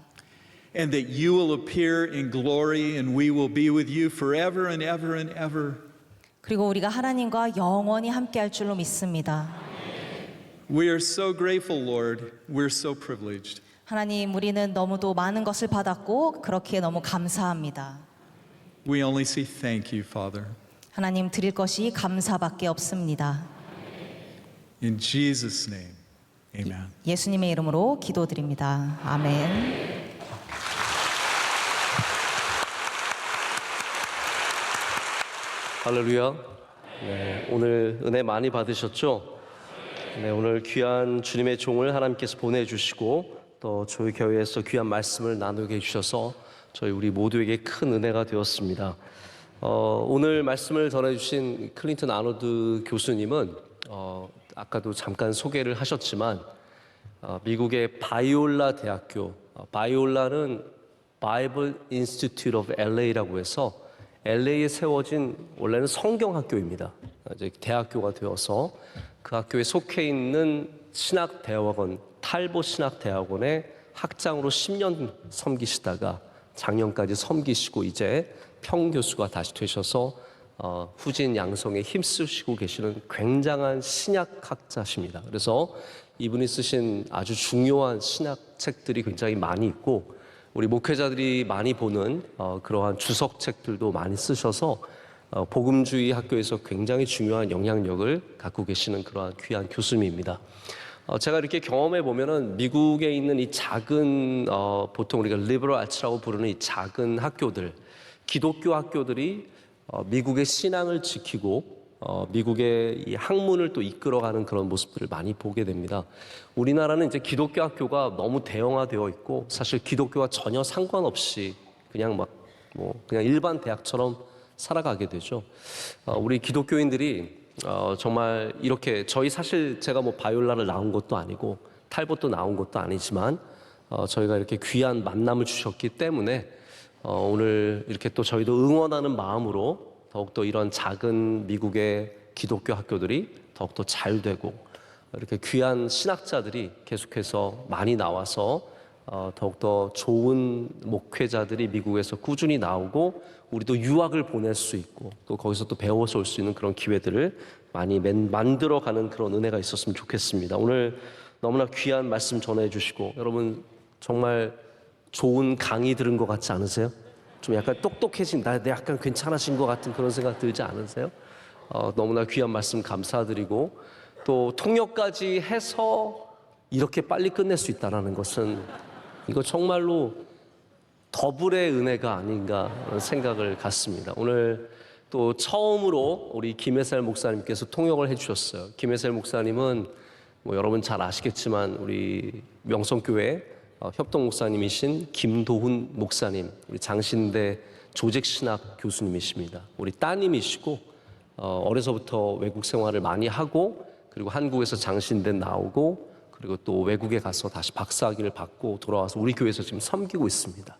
and that you will appear in glory and we will be with you forever and ever and ever. 그리고 우리가 하나님과 영원히 함께할 줄로 믿습니다. We are so grateful, Lord. We're so privileged. 하나님, 우리는 너무도 많은 것을 받았고 그렇기에 너무 감사합니다. We only say thank you, Father. 하나님 드릴 것이 감사밖에 없습니다. In Jesus' name, amen. 예수님의 이름으로 기도드립니다. 아멘. 할렐루야. 네, 오늘 은혜 많이 받으셨죠? 네, 오늘 귀한 주님의 종을 하나님께서 보내주시고 또 저희 교회에서 귀한 말씀을 나누게 해주셔서 저희 우리 모두에게 큰 은혜가 되었습니다. 오늘 말씀을 전해주신 클린턴 아노드 교수님은 아까도 잠깐 소개를 하셨지만 미국의 바이올라 대학교, 바이올라는 Bible Institute of LA라고 해서 LA에 세워진 원래는 성경학교입니다. 이제 대학교가 되어서 그 학교에 속해 있는 신학대학원, 탈보 신학대학원의 학장으로 10년 섬기시다가 작년까지 섬기시고 이제 평교수가 다시 되셔서 후진 양성에 힘쓰시고 계시는 굉장한 신약학자십니다. 그래서 이분이 쓰신 아주 중요한 신학책들이 굉장히 많이 있고 우리 목회자들이 많이 보는 그러한 주석책들도 많이 쓰셔서 복음주의 학교에서 굉장히 중요한 영향력을 갖고 계시는 그러한 귀한 교수님입니다. 제가 이렇게 경험해 보면은 미국에 있는 이 작은 보통 우리가 리버럴 아츠라고 부르는 이 작은 학교들, 기독교 학교들이 미국의 신앙을 지키고 미국의 이 학문을 또 이끌어가는 그런 모습들을 많이 보게 됩니다. 우리나라는 이제 기독교 학교가 너무 대형화되어 있고 사실 기독교와 전혀 상관없이 그냥 그냥 일반 대학처럼 살아가게 되죠. 우리 기독교인들이 정말 이렇게 사실 제가 바이올라를 나온 것도 아니고 탈봇도 나온 것도 아니지만 저희가 이렇게 귀한 만남을 주셨기 때문에 오늘 이렇게 또 저희도 응원하는 마음으로 더욱더 이런 작은 미국의 기독교 학교들이 더욱더 잘 되고 이렇게 귀한 신학자들이 계속해서 많이 나와서 더욱더 좋은 목회자들이 미국에서 꾸준히 나오고 우리도 유학을 보낼 수 있고 또 거기서 또 배워서 올 수 있는 그런 기회들을 많이 만들어가는 그런 은혜가 있었으면 좋겠습니다. 오늘 너무나 귀한 말씀 전해주시고 여러분 정말 좋은 강의 들은 것 같지 않으세요? 좀 약간 똑똑해진, 내 약간 괜찮아진 것 같은 그런 생각 들지 않으세요? 너무나 귀한 말씀 감사드리고 또 통역까지 해서 이렇게 빨리 끝낼 수 있다는 것은 이거 정말로 더블의 은혜가 아닌가 생각을 갖습니다. 오늘 또 처음으로 우리 김혜살 목사님께서 통역을 해주셨어요. 김혜살 목사님은 여러분 잘 아시겠지만 우리 명성교회 협동 목사님이신 김도훈 목사님, 우리 장신대 조직신학 교수님이십니다. 우리 따님이시고 어려서부터 외국 생활을 많이 하고 그리고 한국에서 장신대 나오고 그리고 또 외국에 가서 다시 박사학위를 받고 돌아와서 우리 교회에서 지금 섬기고 있습니다.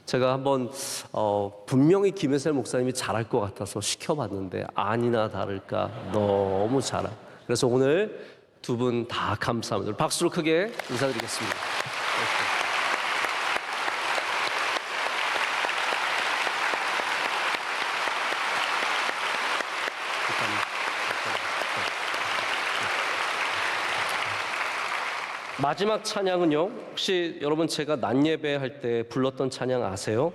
제가 한번 분명히 김혜살 목사님이 잘할 것 같아서 시켜봤는데 아니나 다를까 너무 잘하. 그래서 오늘 두 분 다 감사합니다. 박수로 크게 인사드리겠습니다. 마지막 찬양은요. 혹시 여러분 제가 낮 예배할 때 불렀던 찬양 아세요?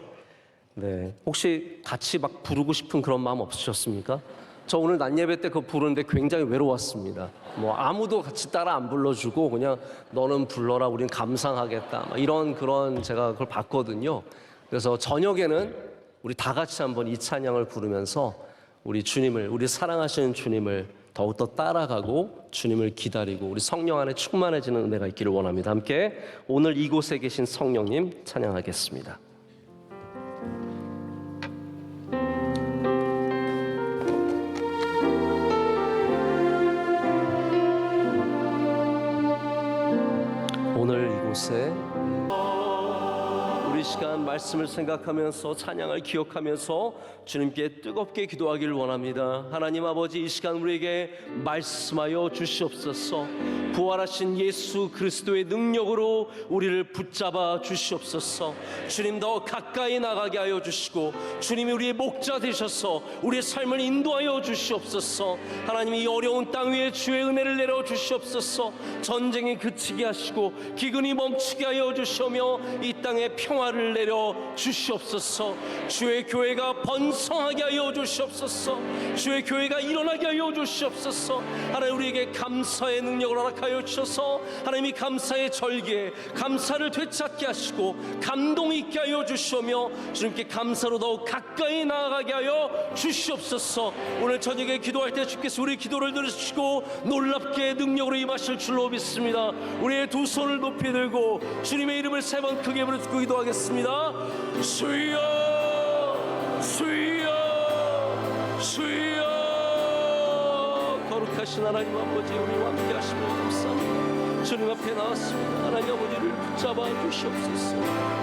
네. 혹시 같이 부르고 싶은 그런 마음 없으셨습니까? 저 오늘 낮 예배 때 그거 부르는데 굉장히 외로웠습니다. 아무도 같이 따라 안 불러주고 그냥 너는 불러라 우린 감상하겠다 이런 그런 제가 그걸 봤거든요. 그래서 저녁에는 우리 다 같이 한번 이 찬양을 부르면서 우리 주님을 우리 사랑하시는 주님을 더욱더 따라가고 주님을 기다리고 우리 성령 안에 충만해지는 은혜가 있기를 원합니다. 함께 오늘 이곳에 계신 성령님 찬양하겠습니다. 오늘 이곳에 우리 시간 말씀을 생각하면서 찬양을 기억하면서 주님께 뜨겁게 기도하기를 원합니다. 하나님 아버지, 이 시간 우리에게 말씀하여 주시옵소서. 부활하신 예수 그리스도의 능력으로 우리를 붙잡아 주시옵소서. 주님 더 가까이 나가게 하여 주시고 주님이 우리의 목자 되셔서 우리의 삶을 인도하여 주시옵소서. 하나님 이 어려운 땅 위에 주의 은혜를 내려 주시옵소서. 전쟁이 그치게 하시고 기근이 멈추게 하여 주시며 이 땅에 평화를 내려 주시옵소서. 주의 교회가 번성하게 하여 주시옵소서. 주의 교회가 일어나게 하여 주시옵소서. 하나님 우리에게 감사의 능력을 허락하여 주셔서 하나님이 감사의 절기에 감사를 되찾게 하시고 감동 있게 하여 주시며 주님께 감사로 더욱 가까이 나아가게 하여 주시옵소서. 오늘 저녁에 기도할 때 주께서 우리 기도를 들으시고 놀랍게 능력으로 임하실 줄로 믿습니다. 우리의 두 손을 높이 들고 주님의 이름을 세 번 크게 부르짖고 기도하겠습니다. 주여 주여 주여. 거룩하신 하나님 아버지, 우리와 함께 하시며 감사합니다. 주님 앞에 나왔습니다. 하나님 아버지를 붙잡아 주시옵소서.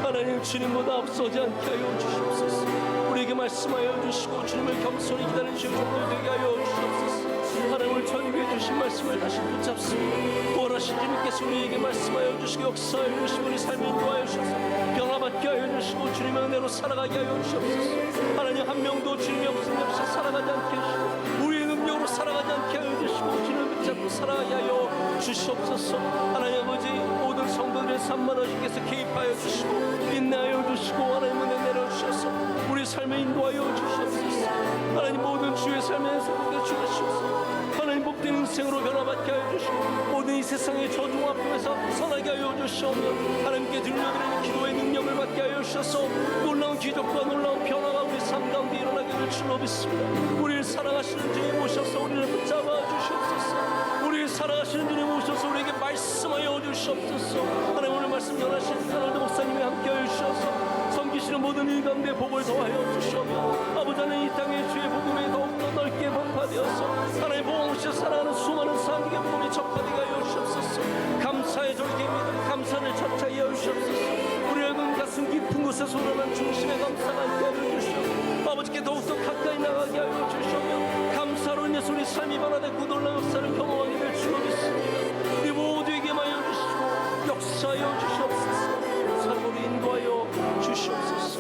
하나님 주님보다 앞서지 않게 하여 주시옵소서. 우리에게 말씀하여 주시고 주님을 겸손히 기다리는 종들 되게 하여 주시옵소서. 하나님을 전입해 주신 말씀을 다시 붙잡습니다. 구원하신 주님께서 우리에게 말씀하여 주시고 역사하여 주시고 우리 삶을 인도하여 주셔서 변화받게 하여 주시고 주님의 은혜로 살아가게 하여 주시옵소서. 하나님 한 명도 주님이 없은 데 없이 살아가지 않게 하시고 우리의 능력으로 살아가지 않게 하여 주시고 주님을 붙잡고 살아가게 하여 주시옵소서. 하나님 아버지 모든 성도들의 삶만 주께서 개입하여 주시고 인내하여 주시고 하나님 은혜 내려주셔서 우리 삶에 인도하여 주시옵소서. 하나님 모든 주의 삶에 행복해 주시옵소서. 하나님 복된 인생으로 변화받게 하여 주시고 모든 이 세상의 저주와 앞에서 선하게 하여 주시오며 하나님께 들려드리는 기도의 능력을 받게 하여 주셔서 놀라운 기적과 놀라운 변화가 우리 삶 가운데 일어나기를 주로 믿습니다. 우리를 사랑하시는 주님 오셔서 우리를 붙잡아 주시옵소서. 우리를 사랑하시는 주님 오셔서 우리에게 말씀하여 주시옵소서. 하나님 오늘 말씀 전하신 하나님 목사님이 함께 하여 주셔서 섬기시는 모든 일 가운데 복을 더하여 주시오며 아버지 하나님 이 땅의 주의 복음이 더욱더 넓게 번파되어서 하나님 복음 없이 살아가는 수많은 사람에게 복음이 전파되게 하여 주시옵소서. 감사의 절기입니다. 감사를 차차히 하여 주시옵소서. 우리의 가슴 깊은 곳에서 우러난 중심의 감사가 있게 하여 주시옵소서. 아버지께 더욱더 가까이 나가게 하여 주시오며 감사로 인해서 우리 삶이 변화되고 놀라운 역사를 경험하게 될 줄로 믿습니다. 우리 모두에게 하여 주시고 역사하여 주시옵소서. 삶으로 인도하여 주시옵소서.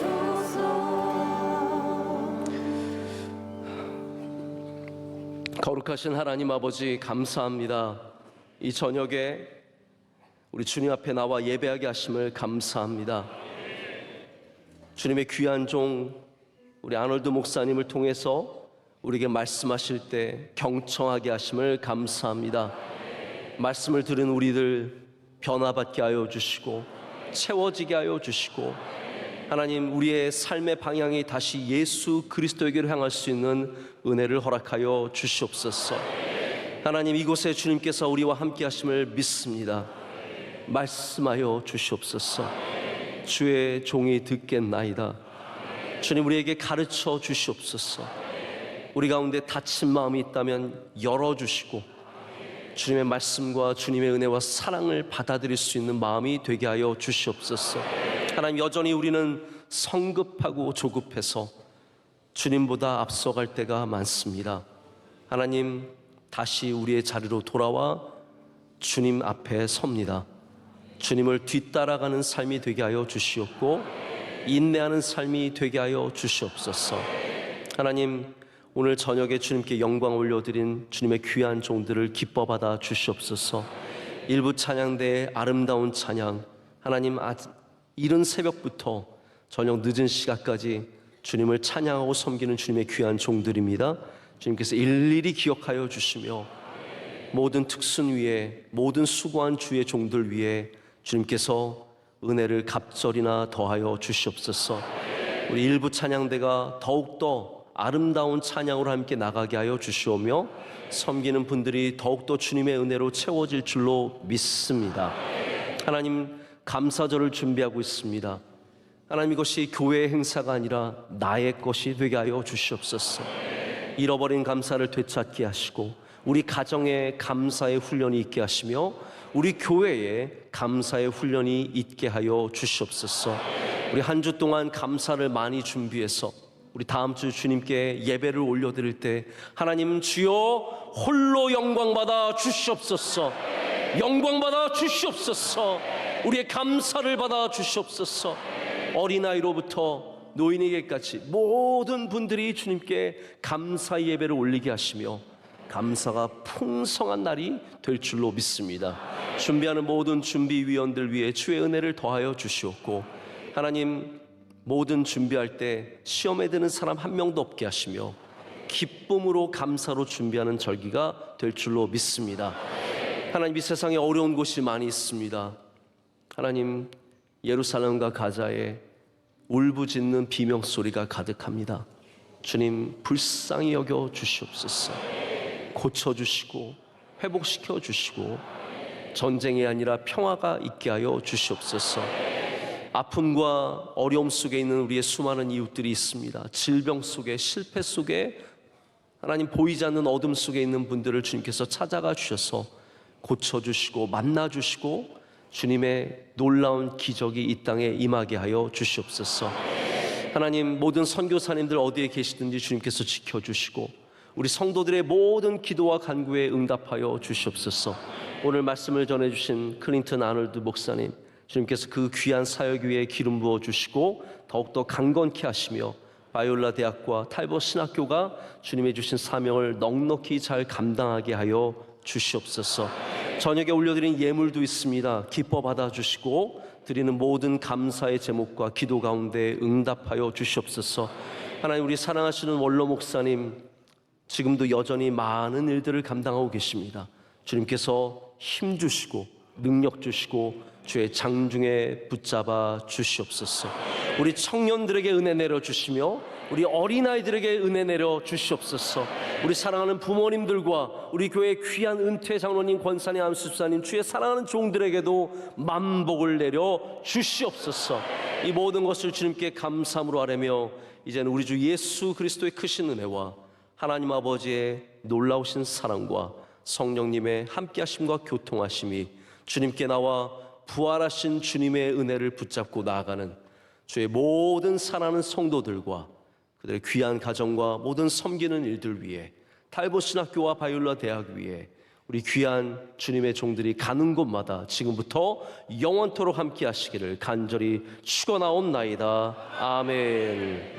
거룩하신 하나님 아버지 감사합니다. 이 저녁에 우리 주님 앞에 나와 예배하게 하심을 감사합니다. 주님의 귀한 종 우리 아놀드 목사님을 통해서 우리에게 말씀하실 때 경청하게 하심을 감사합니다. 말씀을 들은 우리들 변화받게 하여 주시고 채워지게 하여 주시고 하나님 우리의 삶의 방향이 다시 예수 그리스도에게로 향할 수 있는 은혜를 허락하여 주시옵소서. 하나님 이곳에 주님께서 우리와 함께 하심을 믿습니다. 말씀하여 주시옵소서. 주의 종이 듣겠나이다. 주님 우리에게 가르쳐 주시옵소서. 우리 가운데 다친 마음이 있다면 열어주시고 주님의 말씀과 주님의 은혜와 사랑을 받아들일 수 있는 마음이 되게 하여 주시옵소서. 하나님 여전히 우리는 성급하고 조급해서 주님보다 앞서갈 때가 많습니다. 하나님 다시 우리의 자리로 돌아와 주님 앞에 섭니다. 주님을 뒤따라가는 삶이 되게 하여 주시옵고 인내하는 삶이 되게 하여 주시옵소서. 하나님 오늘 저녁에 주님께 영광 올려드린 주님의 귀한 종들을 기뻐 받아 주시옵소서. 일부 찬양대의 아름다운 찬양 하나님 이른 새벽부터 저녁 늦은 시간까지 주님을 찬양하고 섬기는 주님의 귀한 종들입니다. 주님께서 일일이 기억하여 주시며 모든 특순 위에 모든 수고한 주의 종들 위에 주님께서 은혜를 갑절이나 더하여 주시옵소서. 우리 일부 찬양대가 더욱더 아름다운 찬양으로 함께 나가게 하여 주시오며 섬기는 분들이 더욱더 주님의 은혜로 채워질 줄로 믿습니다. 하나님 감사절을 준비하고 있습니다. 하나님 이것이 교회의 행사가 아니라 나의 것이 되게 하여 주시옵소서. 잃어버린 감사를 되찾게 하시고 우리 가정에 감사의 훈련이 있게 하시며 우리 교회에 감사의 훈련이 있게 하여 주시옵소서. 우리 한 주 동안 감사를 많이 준비해서 우리 다음 주 주님께 예배를 올려드릴 때 하나님 주여 홀로 영광받아 주시옵소서. 영광받아 주시옵소서. 우리의 감사를 받아 주시옵소서. 어린아이로부터 노인에게까지 모든 분들이 주님께 감사 예배를 올리게 하시며 감사가 풍성한 날이 될 줄로 믿습니다. 준비하는 모든 준비위원들 위해 주의 은혜를 더하여 주시옵고 하나님 모든 준비할 때 시험에 드는 사람 한 명도 없게 하시며 기쁨으로 감사로 준비하는 절기가 될 줄로 믿습니다. 하나님 이 세상에 어려운 곳이 많이 있습니다. 하나님 예루살렘과 가자에 울부짖는 비명소리가 가득합니다. 주님 불쌍히 여겨 주시옵소서. 고쳐주시고 회복시켜 주시고 전쟁이 아니라 평화가 있게 하여 주시옵소서. 아픔과 어려움 속에 있는 우리의 수많은 이웃들이 있습니다. 질병 속에 실패 속에 하나님 보이지 않는 어둠 속에 있는 분들을 주님께서 찾아가 주셔서 고쳐주시고 만나주시고 주님의 놀라운 기적이 이 땅에 임하게 하여 주시옵소서. 하나님, 모든 선교사님들 어디에 계시든지 주님께서 지켜주시고 우리 성도들의 모든 기도와 간구에 응답하여 주시옵소서. 오늘 말씀을 전해주신 클린턴 아놀드 목사님, 주님께서 그 귀한 사역 위에 기름 부어주시고 더욱더 강건케 하시며 바이올라 대학과 탈버 신학교가 주님의 주신 사명을 넉넉히 잘 감당하게 하여 주시옵소서. 저녁에 올려드린 예물도 있습니다. 기뻐 받아주시고 드리는 모든 감사의 제목과 기도 가운데 응답하여 주시옵소서. 하나님, 우리 사랑하시는 원로 목사님 지금도 여전히 많은 일들을 감당하고 계십니다. 주님께서 힘 주시고 능력 주시고 주의 장중에 붙잡아 주시옵소서. 우리 청년들에게 은혜 내려 주시며 우리 어린아이들에게 은혜 내려 주시옵소서. 우리 사랑하는 부모님들과 우리 교회 귀한 은퇴 장로님, 권사님, 암수사님, 주의 사랑하는 종들에게도 만복을 내려 주시옵소서. 이 모든 것을 주님께 감사함으로 아뢰며 이제는 우리 주 예수 그리스도의 크신 은혜와 하나님 아버지의 놀라우신 사랑과 성령님의 함께하심과 교통하심이 주님께 나와 부활하신 주님의 은혜를 붙잡고 나아가는 주의 모든 사랑하는 성도들과 그들의 귀한 가정과 모든 섬기는 일들 위해 탈보 신학교와 바이올라 대학 위에 우리 귀한 주님의 종들이 가는 곳마다 지금부터 영원토록 함께 하시기를 간절히 축원하옵나이다. 아멘.